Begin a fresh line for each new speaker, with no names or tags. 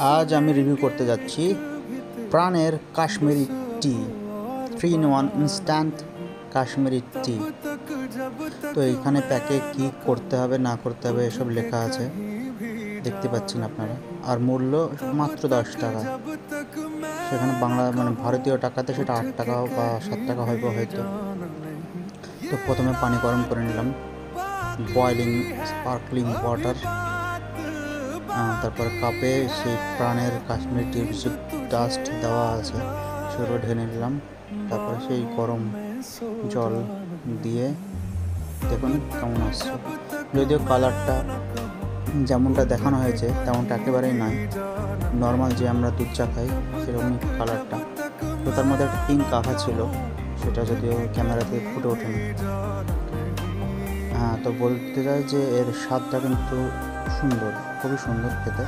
আজ আমি রিভিউ করতে যাচ্ছি প্রাণের কাশ্মীরি টি 3-in-1 ইনস্ট্যান্ট কাশ্মীরি টি। তো এইখানে প্যাকে কি করতে হবে না করতে হবে এসব লেখা আছে, দেখতে পাচ্ছেন আপনারা। আর মূল্য মাত্র 10 টাকা, সেখানে বাংলা মানে ভারতীয় টাকাতে সেটা 8 টাকা বা 7 টাকা হয়তো। তো প্রথমে পানি গরম করে নিলাম, বয়লিং স্পার্কলিং ওয়াটার। তারপরে কাপে সেই প্রাণের কাশ্মীরি টির কিছু ডাস্ট দেওয়া আছে সেগুলো ঢেলে নিলাম। তারপরে সেই গরম জল দিয়ে দেখুন কেমন আসছে। যদিও কালারটা যেমনটা দেখানো হয়েছে তেমনটা একেবারেই নয়, নর্মাল যে আমরা দুধ চা খাই সেরকমই কালারটা। তো তার মধ্যে একটা পিঙ্ক আভা ছিল, সেটা যদিও ক্যামেরাতে ফুটে ওঠেনি। তো বলতে চাই যে এর স্বাদটা কিন্তু সুন্দর, খুবই সুন্দর খেতে।